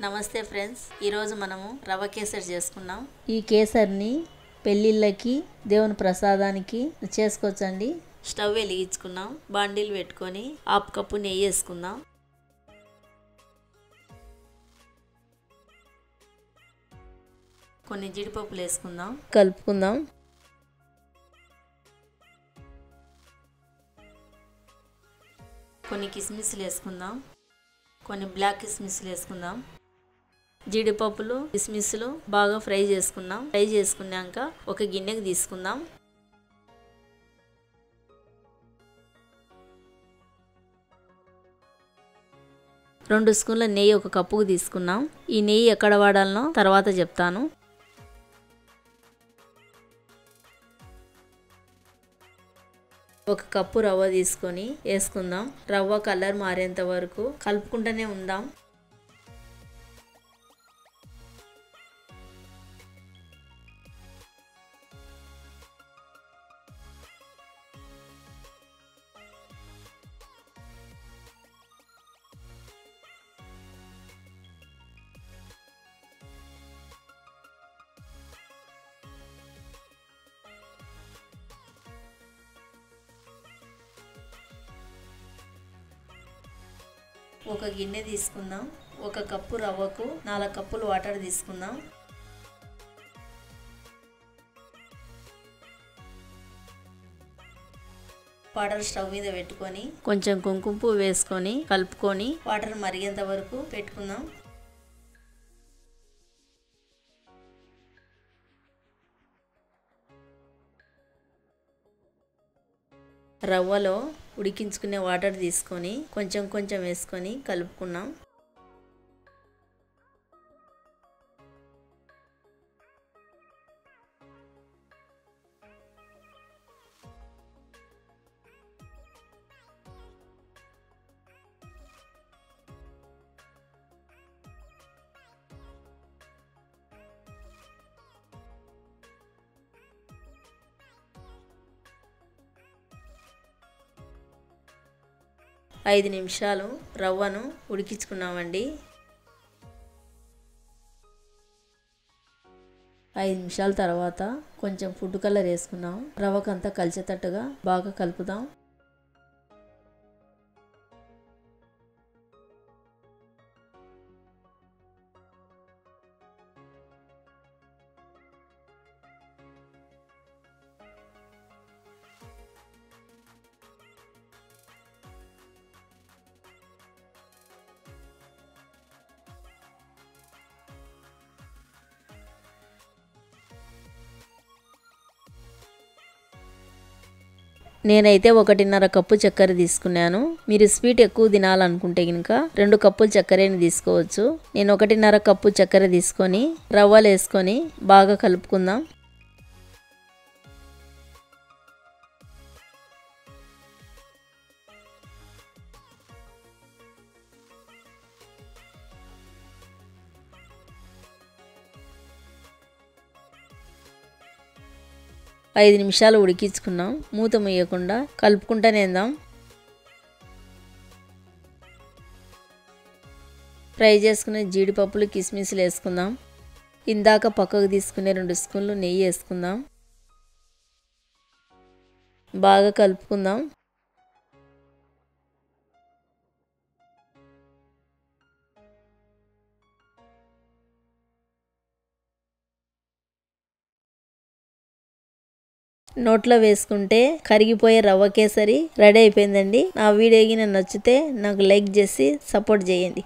నమస్తే ఫ్రెండ్స్, ఈరోజు మనము రవ్వ కేసరి చేసుకున్నాం. ఈ కేసరిని పెళ్ళిళ్ళకి దేవుని ప్రసాదానికి చేసుకోవచ్చండి. స్టవ్ వెలిగించుకున్నాం, బాండీలు పెట్టుకొని 1/2 కప్పు నెయ్యి వేసుకుందాం. కొన్ని జీడిపప్పులు వేసుకుందాం, కలుపుకుందాం. కొన్ని కిస్మిస్లు వేసుకుందాం, కొన్ని బ్లాక్ కిస్మిస్లు వేసుకుందాం. జీడిపప్పులు కిస్మిస్లు బాగా ఫ్రై చేసుకున్నాం. ఫ్రై చేసుకున్నాక ఒక గిన్నెకి తీసుకుందాం. రెండు స్పూన్ల నెయ్యి ఒక కప్పుకు తీసుకున్నాం. ఈ నెయ్యి ఎక్కడ వాడాలనో తర్వాత చెప్తాను. ఒక కప్పు రవ్వ తీసుకొని వేసుకుందాం. రవ్వ కలర్ మారేంత వరకు కలుపుకుంటూనే ఉందాం. ఒక గిన్నె తీసుకుందాం. ఒక కప్పు రవ్వకు 4 కప్పులు వాటర్ తీసుకుందాం. వాటర్ స్టవ్ మీద పెట్టుకొని కొంచెం కుంకుమ పువ్వు వేసుకొని కలుపుకొని వాటర్ మరిగేంత వరకు పెట్టుకుందాం. రవ్వలో ఉడికించుకునే వాటర్ తీసుకొని కొంచెం కొంచెం వేసుకొని కలుపుకున్నాం. ఐదు నిమిషాలు రవ్వను ఉడికించుకున్నామండి. 5 నిమిషాల తర్వాత కొంచెం ఫుడ్ కలర్ వేసుకున్నాం. రవ్వకంతా కలిసేటట్టుగా బాగా కలుపుదాం. నేనైతే 1.5 కప్పు చక్కెర తీసుకున్నాను. మీరు స్వీట్ ఎక్కువ తినాలనుకుంటే కనుక 2 కప్పులు చక్కెరని తీసుకోవచ్చు. నేను 1.5 కప్పు చక్కెర తీసుకొని రవ్వలు వేసుకొని బాగా కలుపుకుందాం. ఐదు నిమిషాలు ఉడికించుకున్నాం. మూత ముయ్యకుండా కలుపుకుంటూనే ఉందాం. ఫ్రై చేసుకునే జీడిపప్పులు కిస్మిస్లు వేసుకుందాం. ఇందాక పక్కకు తీసుకునే 2 స్పూన్లు నెయ్యి వేసుకుందాం. బాగా కలుపుకుందాం. నోట్లో వేసుకుంటే కరిగిపోయే రవ్వ కేసరి రెడీ అయిపోయిందండి. నా వీడియోకి నచ్చితే నాకు లైక్ చేసి సపోర్ట్ చేయండి.